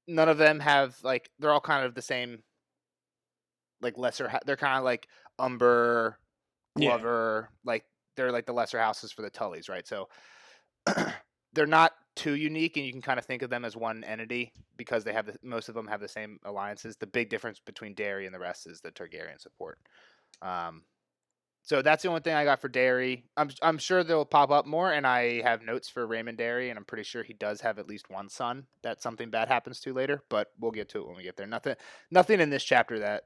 none of them have like they're all kind of the same. Like lesser, they're kind of like Umber, Glover, like they're like the lesser houses for the Tullys, right? So they're not too unique, and you can kind of think of them as one entity because they have most of them have the same alliances. The big difference between Dairy and the rest is the Targaryen support. So that's the only thing I got for Dairy. I'm sure they'll pop up more, and I have notes for Raymond Dairy, and I'm pretty sure he does have at least one son that something bad happens to later. But we'll get to it when we get there. Nothing in this chapter that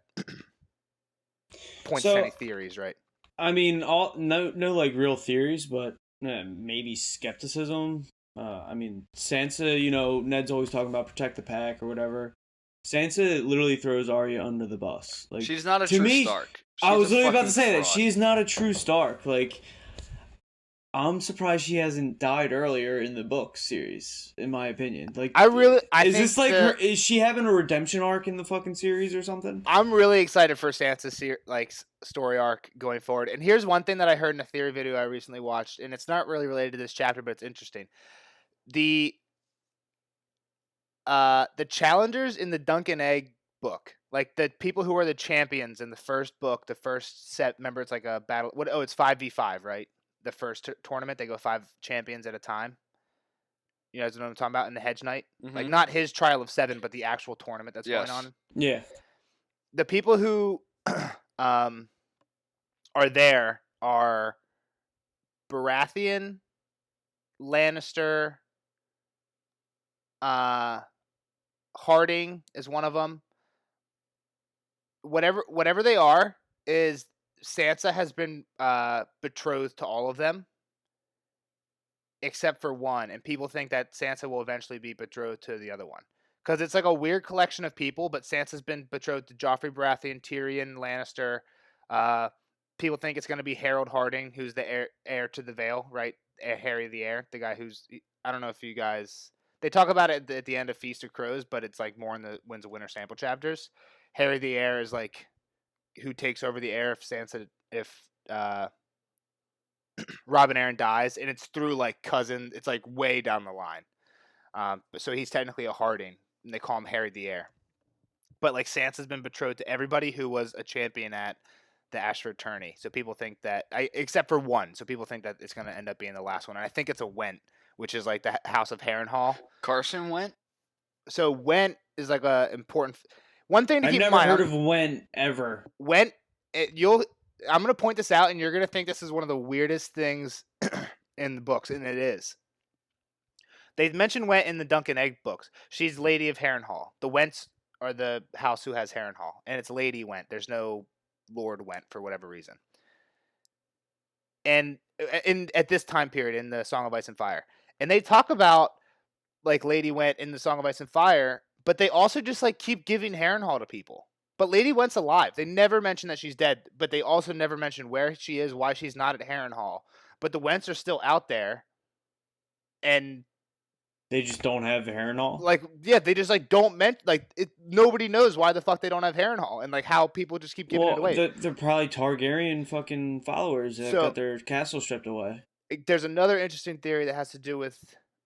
points to any theories, right? I mean, no like real theories, but maybe skepticism. I mean, Sansa, Ned's always talking about protect the pack or whatever. Sansa literally throws Arya under the bus. Like she's not a to true me, Stark. I was literally about to say fraud. that she's not a true Stark. Like, I'm surprised she hasn't died earlier in the book series, in my opinion. Like, is she having a redemption arc in the fucking series or something? I'm really excited for Sansa's story arc going forward. And here's one thing that I heard in a theory video I recently watched, and it's not really related to this chapter, but it's interesting. The challengers in the Dunkin' Egg book, like the people who are the champions in the first book, the first set. Remember, it's like a battle. It's 5v5, right? The first tournament, they go 5 champions at a time. You guys know what I'm talking about in the Hedge Knight? Mm-hmm. Like not his Trial of 7, but the actual tournament that's going on. Yeah. The people who are there are Baratheon, Lannister, Harding is one of them. Whatever they are, is Sansa has been betrothed to all of them, except for one, and people think that Sansa will eventually be betrothed to the other one. Because it's like a weird collection of people, but Sansa's been betrothed to Joffrey Baratheon, Tyrion Lannister. People think it's going to be Harold Harding, who's the heir to the Vale, right? Harry the Heir, the guy who's... I don't know if you guys... They talk about it at the end of Feast of Crows, but it's like more in the Winds of Winter sample chapters. Harry the Heir is like who takes over the heir if Robin Arryn dies, and it's through like cousin. It's like way down the line. So he's technically a Harding, and they call him Harry the Heir. But like Sansa's been betrothed to everybody who was a champion at the Ashford tourney. So people think that except for one. So people think that it's going to end up being the last one, and I think it's a Went, which is like the House of Harrenhal. Carson Went. So Went is like a important. One thing to keep in I've mind. never heard of Went ever. Went, I'm going to point this out, and you're going to think this is one of the weirdest things in the books, and it is. They mention Went in the Dunk and Egg books. She's Lady of Harrenhal. The Wents are the house who has Harrenhal, and it's Lady Went. There's no Lord Went for whatever reason. And at this time period in the Song of Ice and Fire. And they talk about like Lady Went in the Song of Ice and Fire, but they also just like keep giving Harrenhal to people. But Lady Went's alive. They never mention that she's dead, but they also never mention where she is, why she's not at Harrenhal. But the Wents are still out there, and they just don't have Harrenhal. Like, yeah, they just like don't nobody knows why the fuck they don't have Harrenhal, and like how people just keep giving it away. They're probably Targaryen fucking followers that got their castle stripped away. There's another interesting theory that has to do with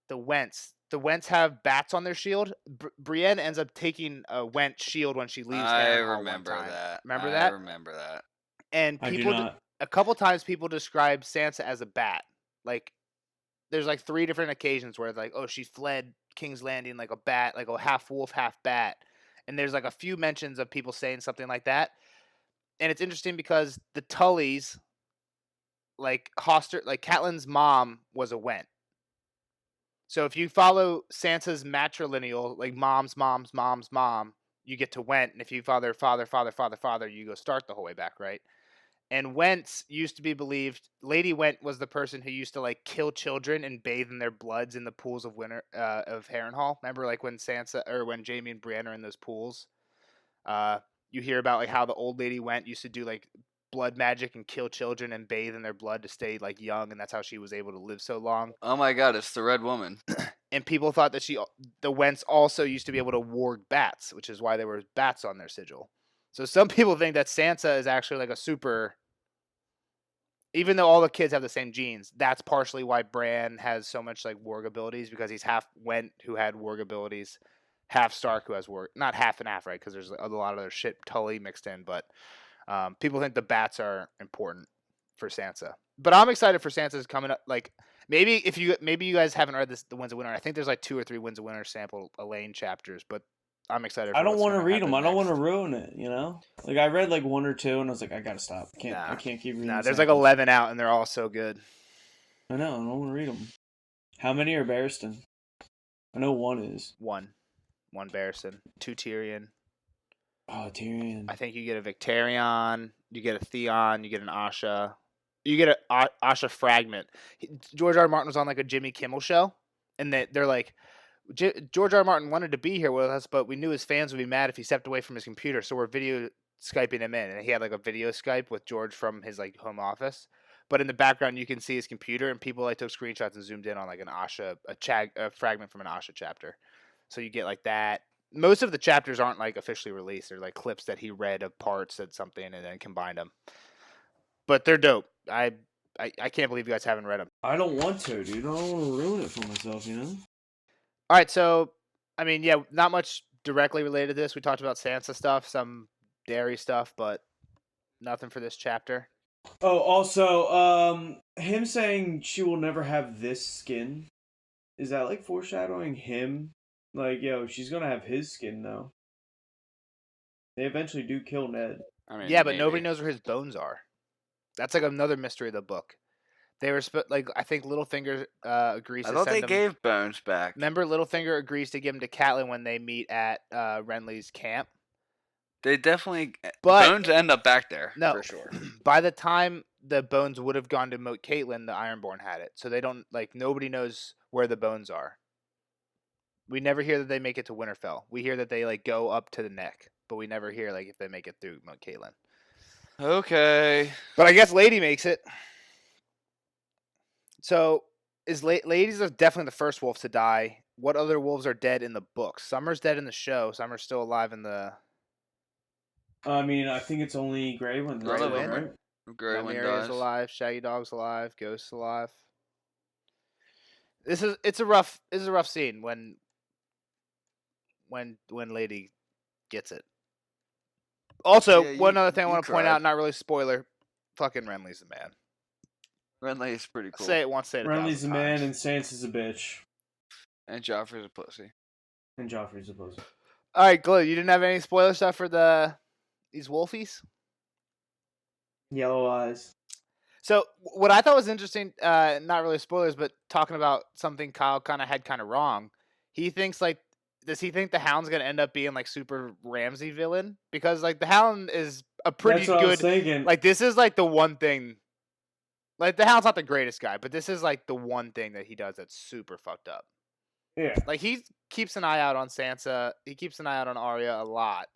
the Wents. The Wents have bats on their shield. Brienne ends up taking a Went shield when she leaves Harrenhal. I remember that. Remember that? I remember that. And people, a couple times, people describe Sansa as a bat. Like, there's like 3 different occasions where like, oh, she fled King's Landing like a bat, like a half wolf, half bat. And there's like a few mentions of people saying something like that. And it's interesting because the Tullys, like Hoster, like Catelyn's mom was a Went. So if you follow Sansa's matrilineal, like mom's mom, you get to Went. And if you follow father, you go Stark the whole way back, right? And Wentz used to be believed. Lady Went was the person who used to like kill children and bathe in their bloods in the pools of winter of Harrenhal. Remember, like when Sansa or when Jaime and Brienne are in those pools, you hear about like how the old lady Went used to do like blood magic and kill children and bathe in their blood to stay like young, and that's how she was able to live so long. Oh my God, it's the Red Woman. And people thought that the Wents also used to be able to warg bats, which is why there were bats on their sigil. So some people think that Sansa is actually like a super. Even though all the kids have the same genes, that's partially why Bran has so much like warg abilities, because he's half Went who had warg abilities, half Stark who has warg. Not half and half, right? Because there's a lot of other shit Tully mixed in, but people think the bats are important for Sansa. But I'm excited for Sansa's coming up. Like maybe you guys haven't read the Winds of Winter. I think there's like 2 or 3 Winds of Winter sample Elaine chapters, but I'm excited. I don't want to read them. I don't want to ruin it. You know, like I read like 1 or 2, and I was like, I gotta stop. I can't keep reading. Nah, there's like 11 out, and they're all so good. I know. I don't want to read them. How many are Barristan? I know 1 is. 1 Barristan, 2 Tyrion. Oh, Tyrion. I think you get a Victarion, you get a Theon, you get an Asha. You get an Asha fragment. George R. R. Martin was on like a Jimmy Kimmel show, and they're like, George R. R. Martin wanted to be here with us, but we knew his fans would be mad if he stepped away from his computer, so we're video Skyping him in. And he had like a video Skype with George from his like home office. But in the background, you can see his computer, and people like took screenshots and zoomed in on like an Asha, a fragment from an Asha chapter. So you get like that. Most of the chapters aren't like officially released. They're like clips that he read of parts, said something, and then combined them. But they're dope. I can't believe you guys haven't read them. I don't want to, dude. I don't want to ruin it for myself, you know? All right, so, I mean, yeah, not much directly related to this. We talked about Sansa stuff, some dairy stuff, but nothing for this chapter. Oh, also, him saying she will never have this skin, is that, like, foreshadowing him? Like, yo, she's gonna have his skin, though. They eventually do kill Ned. I mean, yeah, but nobody knows where his bones are. That's, like, another mystery of the book. They were like, I think Littlefinger agrees to send them. I thought they gave Bones back. Remember, Littlefinger agrees to give him to Catelyn when they meet at Renly's camp. They definitely, but Bones end up back there, no, for sure. By the time the Bones would have gone to Moat Caitlin, the Ironborn had it. So they don't, like, nobody knows where the Bones are. We never hear that they make it to Winterfell. We hear that they, like, go up to the neck, but we never hear, like, if they make it through Moat Caitlin. Okay. But I guess Lady makes it. So, Lady's definitely the first wolf to die. What other wolves are dead in the books? Summer's dead in the show. Summer's still alive in the... I mean, I think it's only Grey Wind. Grey Wind, right? Grey Wind dies. Alive. Shaggy Dog's alive. Ghost's alive. It's a rough scene when Lady gets it. Also, one other thing I want to point out, not really spoiler, fucking Renly's the man. Renly's pretty cool. Say it once, say it Renly's the man, times. and Sansa's a bitch. And Joffrey's a pussy. All right, Glue, you didn't have any spoiler stuff for these wolfies? Yellow eyes. So what I thought was interesting, not really spoilers, but talking about something Kyle kind of wrong. He thinks like, does he think the Hound's gonna end up being like super Ramsey villain? Because like the Hound is a pretty That's what I was good. thinking. Like this is like the one thing. Like the Hound's not the greatest guy, but this is like the one thing that he does that's super fucked up. Yeah. Like he keeps an eye out on Sansa. He keeps an eye out on Arya a lot.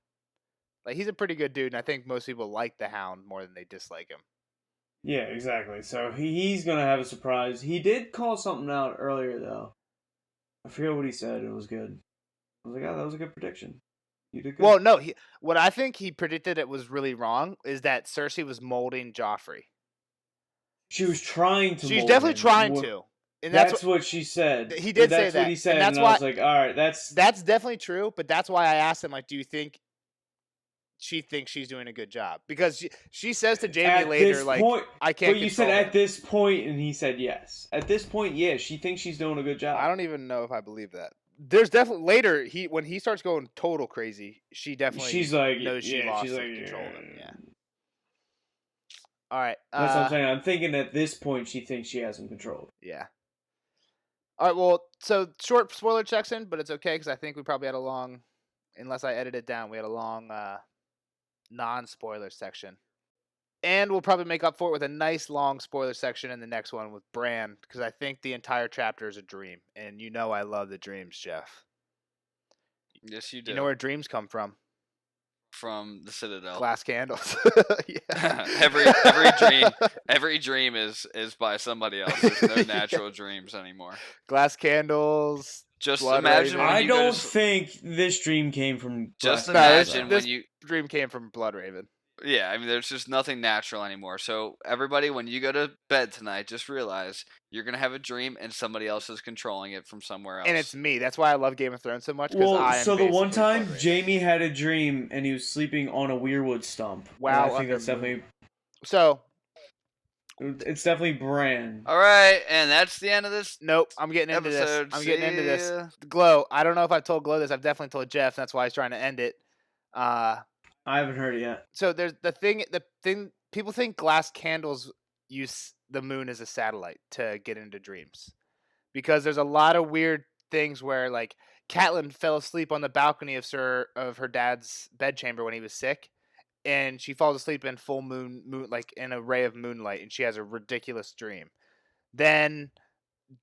Like he's a pretty good dude, and I think most people like the Hound more than they dislike him. Yeah, exactly. So he's gonna have a surprise. He did call something out earlier though. I forget what he said. It was good. I was like, oh, that was a good prediction. You did good. Well, no, what I think he predicted it was really wrong is that Cersei was molding Joffrey. She was trying to. She's mold definitely him. trying to. And that's what she said. He did say That's that. what he said, and that's I why, was like, all right, that's definitely true. But that's why I asked him, like, do you think she thinks she's doing a good job? Because she says to Jamie at later, this like, point, I can't. But you said control at this point, and he said yes. At this point, yeah, she thinks she's doing a good job. I don't even know if I believe that. There's definitely later when he starts going total crazy, she definitely She's like, knows she lost she's like, control of him. Yeah. All right. That's what I'm saying. I'm thinking at this point she thinks she has him controlled. Yeah. All right. Well, so short spoiler section, but it's okay because I think we probably had a long, unless I edit it down, we had a long non-spoiler section. And we'll probably make up for it with a nice long spoiler section in the next one with Bran, because I think the entire chapter is a dream. And you know I love the dreams, Jeff. Yes, you do. You know where dreams come from? From the Citadel. Glass candles. Yeah. every dream is by somebody else. There's no natural dreams anymore. Glass candles. Just Blood imagine Raven. when I you go to don't s- think this dream came from. Just Glass imagine Candles. when you. Dream came from Blood Raven. Yeah, I mean, there's just nothing natural anymore. So everybody, when you go to bed tonight, just realize you're gonna have a dream, and somebody else is controlling it from somewhere else. And it's me. That's why I love Game of Thrones so much. Well, I am so the one basically time Blood Raven. Jamie had a dream and he was sleeping on a weirwood stump. And Wow, I think under that's definitely. So It's definitely Bran. All right, and that's the end of this. nope, I'm getting into Episode. this. I'm getting into See this. ya. Glow. I don't know if I've told Glow this. I've definitely told Jeff. That's why he's trying to end it. I haven't heard it yet. So there's the thing. People think glass candles use the moon as a satellite to get into dreams, because there's a lot of weird things where like Catelyn fell asleep on the balcony of her dad's bedchamber when he was sick, and she falls asleep in full moon like in a ray of moonlight, and she has a ridiculous dream. Then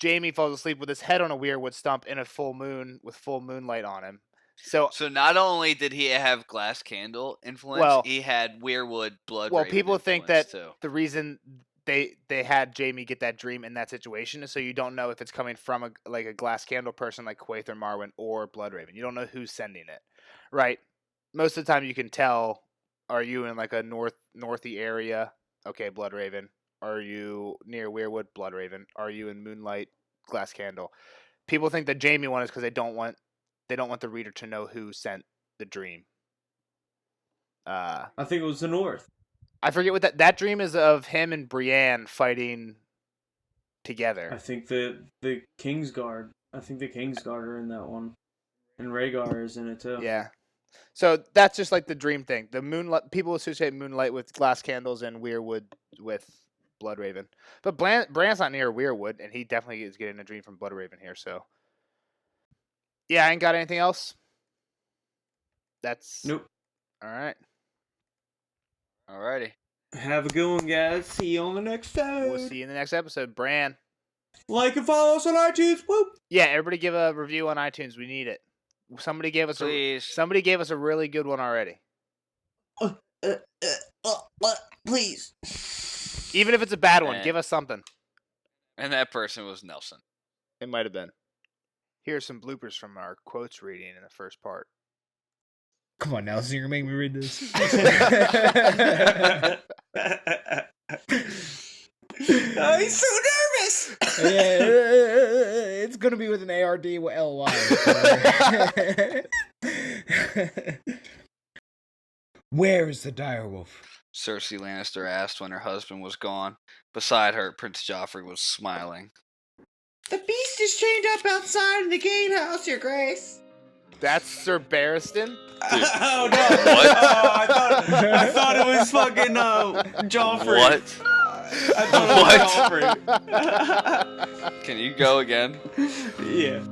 Jamie falls asleep with his head on a weirwood stump in a full moon with full moonlight on him. So not only did he have glass candle influence, Well- he had weirwood blood. well, Raven people think influence, that too. the reason they had Jamie get that dream in that situation is so you don't know if it's coming from a glass candle person like Quaither Marwyn or Bloodraven. You don't know who's sending it, right? Most of the time you can tell. Are you in like a northy area? Okay, Bloodraven. Are you near Weirwood? Bloodraven. Are you in Moonlight? Glass Candle. People think that Jamie one is because they don't want the reader to know who sent the dream. I think it was the North. I forget what that dream is of him and Brienne fighting together. I think the Kingsguard. I think the Kingsguard are in that one, and Rhaegar is in it too. Yeah. So that's just like the dream thing. The moonlight people associate moonlight with glass candles and Weirwood with Bloodraven. But Bran's not near Weirwood, and he definitely is getting a dream from Bloodraven here. So yeah, I ain't got anything else. That's Nope. All right. Alrighty. Have a good one, guys. See you on the next time. We'll see you in the next episode. Bran. Like and follow us on iTunes. Whoop. Yeah, everybody give a review on iTunes. We need it. Somebody gave us Please. somebody gave us a really good one already. Please. Even if it's a bad one, And- give us something. And that person was Nelson. It might have been. Here's some bloopers from our quotes reading in the first part. Come on, Nelson, you're gonna make me read this. Oh, he's so nervous. Yeah, it's gonna be with an ARD with LY. Where is the direwolf? Cersei Lannister asked when her husband was gone. Beside her, Prince Joffrey was smiling. The beast is chained up outside in the gatehouse, your grace. That's Sir Barristan. Oh no! What? Oh, I thought it was fucking Joffrey. What? I thought it was Joffrey. Can you go again? Yeah.